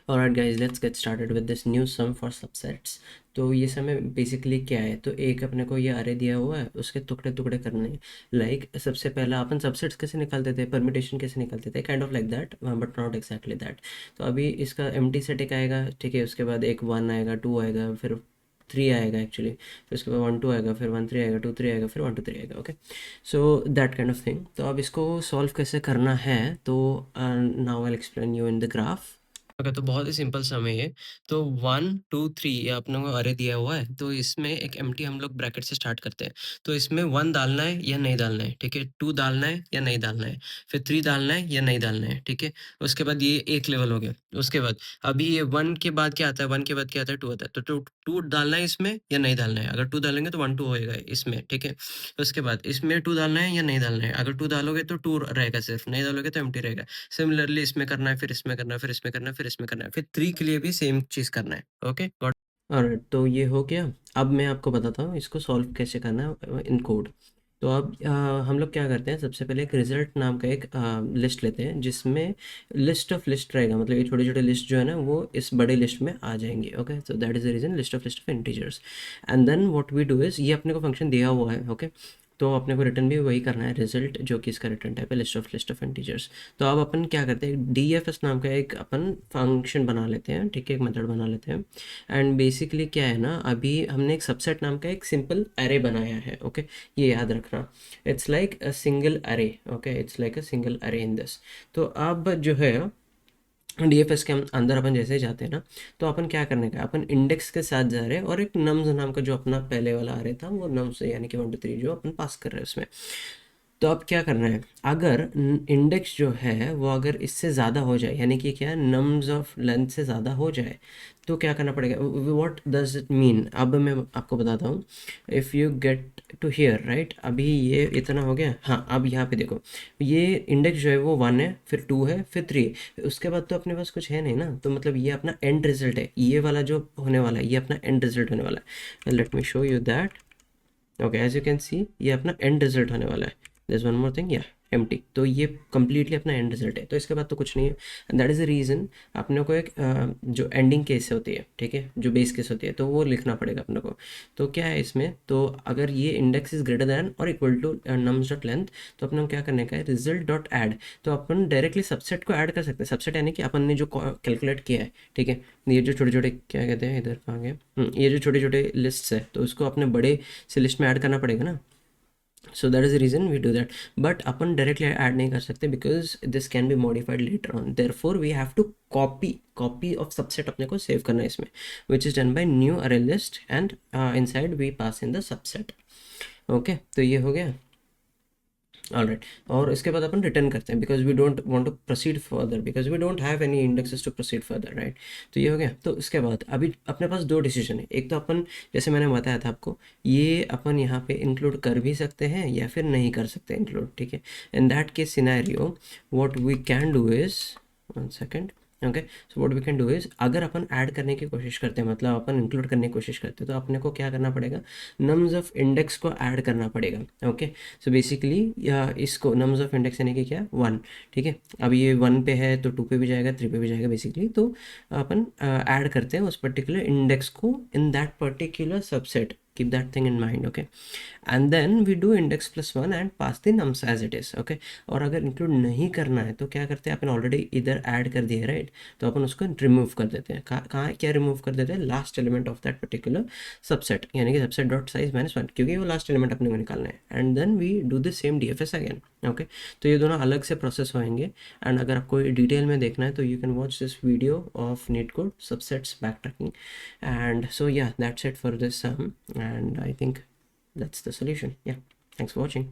Alright guys, let's get started with this new sum for subsets. तो ये समय basically क्या है, तो एक अपने को ये अरे दिया हुआ है, उसके टुकड़े टुकड़े करने हैं। लाइक सबसे पहला अपन सबसेट्स कैसे निकालते थे, परमिटेशन कैसे निकालते थे, kind of like that, but not exactly that. तो अभी इसका एम्प्टी सेट एक आएगा, ठीक है, उसके बाद एक 1 आएगा, 2 आएगा, फिर 3 आएगा एक्चुअली, फिर उसके बाद 1 2 आएगा, फिर 1 3 आएगा, 2 3 आएगा, फिर 1 2 3 आएगा। Okay, so that kind of thing. तो अब इसको सॉल्व कैसे करना है, तो now I explain you in the graph. Okay, तो बहुत ही सिंपल सम है ये। तो 1 2 3 ये अपने को अरे दिया हुआ है, तो इसमें एक एम्प्टी हम लोग ब्रैकेट से स्टार्ट करते हैं। तो इसमें 1 डालना है या नहीं डालना है, ठीक है, 2 डालना है या नहीं डालना है, फिर 3 डालना है या नहीं डालना है, ठीक है। उसके बाद ये एक लेवल हो गया। उसके बाद अभी ये 1 के बाद क्या आता है, 1 के बाद क्या आता है, 2 आता है। तो 2 डालना है इसमें या नहीं डालना है। अगर 2 डालेंगे तो 1 2 होएगा इसमें, ठीक है। उसके बाद इसमें 2 डालना है या नहीं डालना है। अगर 2 डालोगे तो 2 रहेगा, सिर्फ नहीं डालोगे तो एम्प्टी रहेगा। सिमिलरली इसमें करना है, फिर इसमें करना है, फिर इसमें करना है, फिर इसमें करना है, फिर 3 के लिए भी सेम चीज़ करना है। Okay got. ऑलराइट, तो ये हो गया। अब मैं आपको बताता हूँ इसको सॉल्व कैसे करना है इन कोड। तो अब हम लोग क्या करते हैं, सबसे पहले एक रिजल्ट नाम का एक लिस्ट लेते हैं, जिसमें लिस्ट ऑफ लिस्ट रहेगा। मतलब ये छोटे छोटे लिस्ट जो है ना, वो इस बड़े लिस्ट में आ जाएंगे। Okay, so that is the reason list of integers. And then what we do is, ये अपने को फंक्शन दिया हुआ है। ओके, तो अपने को रिटर्न भी वही करना है, रिजल्ट, जो कि इसका रिटर्न टाइप है लिस्ट ऑफ इंटीजर्स। तो अब अपन क्या करते हैं, डी एफ एस नाम का एक अपन फंक्शन बना लेते हैं, ठीक है, एक मेथड बना लेते हैं। एंड बेसिकली क्या है ना, अभी हमने एक सबसेट नाम का एक सिंपल अरे बनाया है। ओके, ये याद रखना, इट्स लाइक अ सिंगल अरे। Okay, it's like a single अरे इन दिस। तो अब जो है डीएफएस के हम अंदर अपन जैसे ही जाते हैं ना, तो अपन क्या करने का, अपन इंडेक्स के साथ जा रहे हैं, और एक नम्स नाम का जो अपना पहले वाला आ रहा था, वो नम्स यानी कि 1 2 3 जो अपन पास कर रहे हैं उसमें। तो अब क्या करना है, अगर इंडेक्स जो है वो अगर इससे ज़्यादा हो जाए, यानी कि क्या, नम्स ऑफ लेंथ से ज़्यादा हो जाए, तो क्या करना पड़ेगा, व्हाट डज इट मीन, अब मैं आपको बताता हूँ। If you get to here right, अभी ये इतना हो गया। हाँ, अब यहाँ पे देखो, ये इंडेक्स जो है वो 1 है, फिर 2 है, फिर 3, उसके बाद तो अपने पास कुछ है नहीं ना। तो मतलब ये अपना एंड रिजल्ट है, ये वाला जो होने वाला है, ये अपना एंड रिजल्ट होने वाला है। Let me show you that. Okay, as you can see, ये अपना एंड रिजल्ट होने वाला है। दिस वन मोर थिंग, या एम्प्टी। तो ये कंप्लीटली अपना एंड रिजल्ट है, तो इसके बाद तो कुछ नहीं है। दैट इज़ द रीज़न अपने को एक जो एंडिंग केस होती है, ठीक है, जो बेस केस होती है, तो वो लिखना पड़ेगा अपने को। तो क्या है इसमें, तो अगर ये इंडेक्स इज ग्रेटर दैन और equal to nums dot length, तो अपने को क्या करने का है, रिजल्ट डॉट ऐड। तो अपन डायरेक्टली सबसेट को ऐड कर सकते हैं। सबसेट यानी कि अपन ने जो कैलकुलेट किया है, ठीक है, ये जो छोटे छोटे क्या कहते हैं, इधर कहाँ गए, ये जो छोटे छोटे लिस्ट है, तो उसको अपने बड़े से लिस्ट में ऐड करना पड़ेगा ना। So that is the reason we do that. But अपन डायरेक्टली ऐड नहीं कर सकते, because this can be modified later on. Therefore we have to copy of subset अपने को सेव करना है इसमें, which is done by new array list, and inside we pass in the subset. Okay, तो ये हो गया। ऑलराइट, और इसके बाद अपन रिटर्न करते हैं, because we don't want to proceed further, because we don't have any indexes to proceed further, right. तो ये हो गया। तो इसके बाद अभी अपने पास दो डिसीजन है। एक तो अपन, जैसे मैंने बताया था आपको, ये अपन यहाँ पे इंक्लूड कर भी सकते हैं या फिर नहीं कर सकते इंक्लूड, ठीक है। In that case scenario, what we can do is, one second. Okay, so what we can do is, अगर अपन ऐड करने की कोशिश करते हैं, मतलब अपन इंक्लूड करने की कोशिश करते हैं, तो अपने को क्या करना पड़ेगा, नम्स ऑफ इंडेक्स को ऐड करना पड़ेगा। ओके, सो बेसिकली इसको नम्स ऑफ इंडेक्स यानी कि क्या, 1, ठीक है। अब ये 1 पे है तो 2 पे भी जाएगा, 3 पे भी जाएगा बेसिकली। तो अपन ऐड करते हैं उस पर्टिकुलर इंडेक्स को in that particular subset, keep that thing in mind. Okay, and then we do index plus 1 and pass the nums as it is. Okay, और अगर इंक्लूड नहीं करना है तो क्या करते हैं, अपन ऑलरेडी इधर ऐड कर दिया है, राइट। तो अपन उसको रिमूव कर देते हैं। कहाँ क्या रिमूव कर देते हैं, last element of that particular subset, यानी कि सबसेट डॉट साइज -1, क्योंकि वो लास्ट एलिमेंट अपने को निकालना है। And then we do the same D F S again. Okay, तो ये दोनों अलग से प्रोसेस होंगे। एंड अगर आपको डिटेल में देखना है तो you can watch this video of NeetCode subsets backtracking. And so yeah, that's it for this and I think that's the solution. Yeah, thanks for watching.